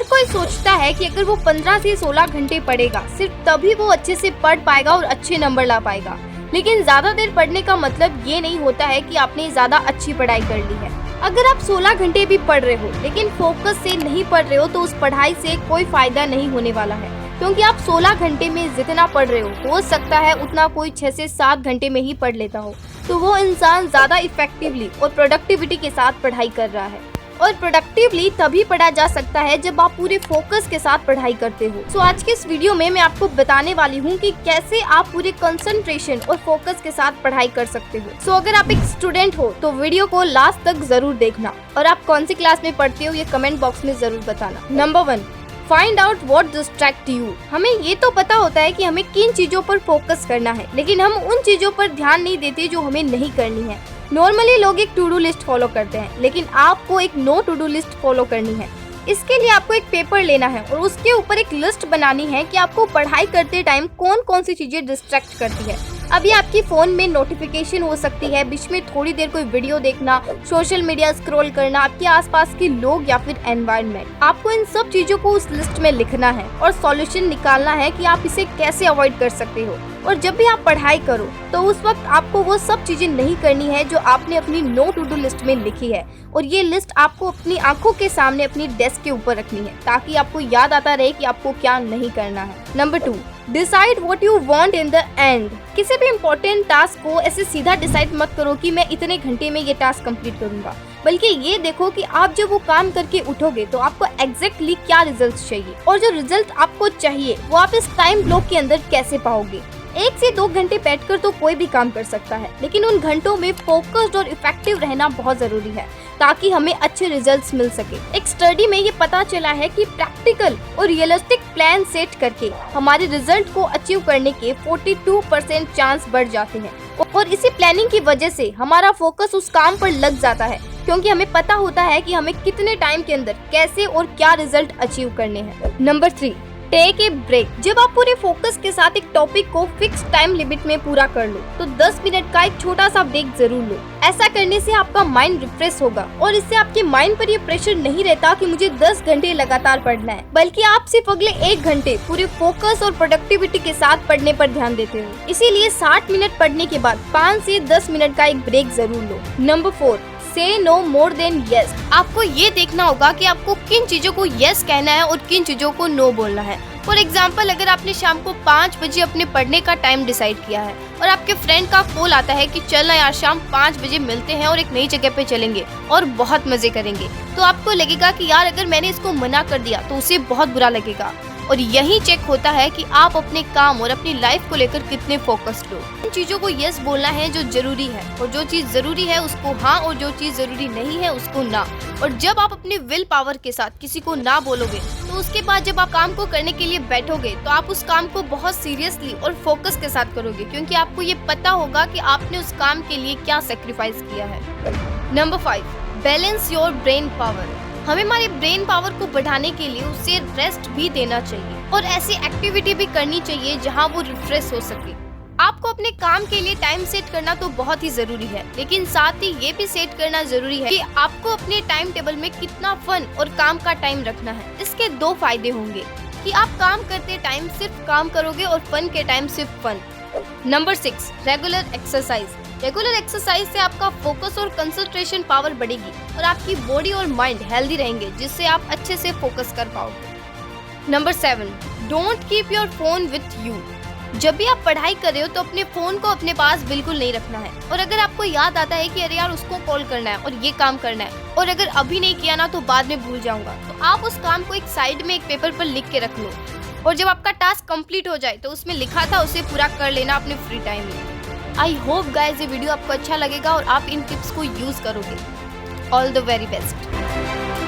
कोई सोचता है कि अगर वो 15 से 16 घंटे पढ़ेगा सिर्फ तभी वो अच्छे से पढ़ पाएगा और अच्छे नंबर ला पाएगा। लेकिन ज्यादा देर पढ़ने का मतलब ये नहीं होता है कि आपने ज्यादा अच्छी पढ़ाई कर ली है। अगर आप 16 घंटे भी पढ़ रहे हो लेकिन फोकस से नहीं पढ़ रहे हो तो उस पढ़ाई से कोई फायदा नहीं होने वाला है, क्योंकि आप 16 घंटे में जितना पढ़ रहे हो सकता है उतना कोई 6 से 7 घंटे में ही पढ़ लेता हो। तो वो इंसान ज्यादा इफेक्टिवली और प्रोडक्टिविटी के साथ पढ़ाई कर रहा है। और प्रोडक्टिवली तभी पढ़ा जा सकता है जब आप पूरे फोकस के साथ पढ़ाई करते हो। सो आज के इस वीडियो में मैं आपको बताने वाली हूँ कि कैसे आप पूरे कंसंट्रेशन और फोकस के साथ पढ़ाई कर सकते हो। सो अगर आप एक स्टूडेंट हो तो वीडियो को लास्ट तक जरूर देखना, और आप कौन सी क्लास में पढ़ते हो ये कमेंट बॉक्स में जरूर बताना। Number 1, find out what distract you. हमें ये तो पता होता है कि हमें किन चीजों पर फोकस करना है, लेकिन हम उन चीजों पर ध्यान नहीं देते जो हमें नहीं करनी है। नॉर्मली लोग एक टू डू लिस्ट फॉलो करते हैं, लेकिन आपको एक no to do list follow करनी है। इसके लिए आपको एक पेपर लेना है और उसके ऊपर एक लिस्ट बनानी है कि आपको पढ़ाई करते टाइम कौन कौन सी चीजें डिस्ट्रैक्ट करती है। अभी आपकी फोन में नोटिफिकेशन हो सकती है, बीच में थोड़ी देर कोई वीडियो देखना, सोशल मीडिया स्क्रॉल करना, आपके आसपास के लोग या फिर एनवायरनमेंट। आपको इन सब चीजों को उस लिस्ट में लिखना है और सॉल्यूशन निकालना है कि आप इसे कैसे अवॉइड कर सकते हो। और जब भी आप पढ़ाई करो तो उस वक्त आपको वो सब चीजें नहीं करनी है जो आपने अपनी नो टू डू लिस्ट में लिखी है, और ये लिस्ट आपको अपनी आंखों के सामने अपनी डेस्क के ऊपर रखनी है ताकि आपको याद आता रहे कि आपको क्या नहीं करना है। Number 2, decide what you want in the end. किसी भी इम्पोर्टेंट टास्क को ऐसे सीधा डिसाइड मत करो कि मैं इतने घंटे में ये टास्क कंप्लीट करूंगा, बल्कि ये देखो कि आप जब वो काम करके उठोगे तो आपको एग्जैक्टली क्या रिजल्ट चाहिए, और जो रिजल्ट आपको चाहिए वो आप इस टाइम ब्लॉक के अंदर कैसे पाओगे। 1 से 2 घंटे बैठकर तो कोई भी काम कर सकता है, लेकिन उन घंटों में फोकस्ड और इफेक्टिव रहना बहुत जरूरी है ताकि हमें अच्छे रिजल्ट्स मिल सके। एक स्टडी में ये पता चला है कि प्रैक्टिकल और रियलिस्टिक प्लान सेट करके हमारे रिजल्ट को अचीव करने के 42% चांस बढ़ जाते हैं, और इसी प्लानिंग की वजह से हमारा फोकस उस काम पर लग जाता है, क्योंकि हमें पता होता है कि हमें कितने टाइम के अंदर कैसे और क्या रिजल्ट अचीव करने हैं। Number 3, take a break. जब आप पूरे फोकस के साथ एक टॉपिक को फिक्स टाइम लिमिट में पूरा कर लो तो 10 मिनट का एक छोटा सा ब्रेक जरूर लो। ऐसा करने से आपका माइंड रिफ्रेश होगा और इससे आपके माइंड पर ये प्रेशर नहीं रहता कि मुझे 10 घंटे लगातार पढ़ना है, बल्कि आप सिर्फ अगले 1 घंटे पूरे फोकस और प्रोडक्टिविटी के साथ पढ़ने पर ध्यान देते हो। इसीलिए 60 मिनट पढ़ने के बाद 5 से 10 मिनट का एक ब्रेक जरूर लो। नंबर 4, से नो मोर देन यस। आपको ये देखना होगा कि आपको किन चीजों को यस कहना है और किन चीजों को नो बोलना है। फॉर एग्जाम्पल, अगर आपने शाम को 5 बजे अपने पढ़ने का टाइम डिसाइड किया है और आपके फ्रेंड का कॉल आता है कि चल ना यार शाम 5 बजे मिलते हैं और एक नई जगह पे चलेंगे और बहुत मजे करेंगे, तो आपको लगेगा कि यार अगर मैंने इसको मना कर दिया तो उसे बहुत बुरा लगेगा। और यही चेक होता है कि आप अपने काम और अपनी लाइफ को लेकर कितने फोकस्ड हो। उन चीजों को यस बोलना है जो जरूरी है, और जो चीज जरूरी है उसको हाँ, और जो चीज जरूरी नहीं है उसको ना। और जब आप अपने विल पावर के साथ किसी को ना बोलोगे तो उसके बाद जब आप काम को करने के लिए बैठोगे तो आप उस काम को बहुत सीरियसली और फोकस के साथ करोगे, क्योंकि आपको ये पता होगा कि आपने उस काम के लिए क्या सेक्रीफाइस किया है। Number 5, balance your brain power. हमें हमारे ब्रेन पावर को बढ़ाने के लिए उसे रेस्ट भी देना चाहिए और ऐसी एक्टिविटी भी करनी चाहिए जहां वो रिफ्रेश हो सके। आपको अपने काम के लिए टाइम सेट करना तो बहुत ही जरूरी है, लेकिन साथ ही ये भी सेट करना जरूरी है कि आपको अपने टाइम टेबल में कितना फन और काम का टाइम रखना है। इसके 2 फायदे होंगे कि आप काम करते टाइम सिर्फ काम करोगे और फन के टाइम सिर्फ fun. Number 6, regular exercise. Regular exercise से आपका फोकस और कंसंट्रेशन पावर बढ़ेगी और आपकी बॉडी और माइंड हेल्दी रहेंगे, जिससे आप अच्छे से फोकस कर पाओगे। Number 7, don't keep your phone with you. जब भी आप पढ़ाई कर रहे हो तो अपने फोन को अपने पास बिल्कुल नहीं रखना है, और अगर आपको याद आता है कि अरे यार उसको कॉल करना है और ये काम करना है और अगर अभी नहीं किया ना तो बाद में भूल जाऊंगा, तो आप उस काम को एक साइड में एक पेपर पर लिख के रख लो, और जब आपका टास्क कंप्लीट हो जाए तो उसमें लिखा था उसे पूरा कर लेना अपने फ्री टाइम में। आई होप गाइज ये वीडियो आपको अच्छा लगेगा और आप इन टिप्स को यूज करोगे। All the very best.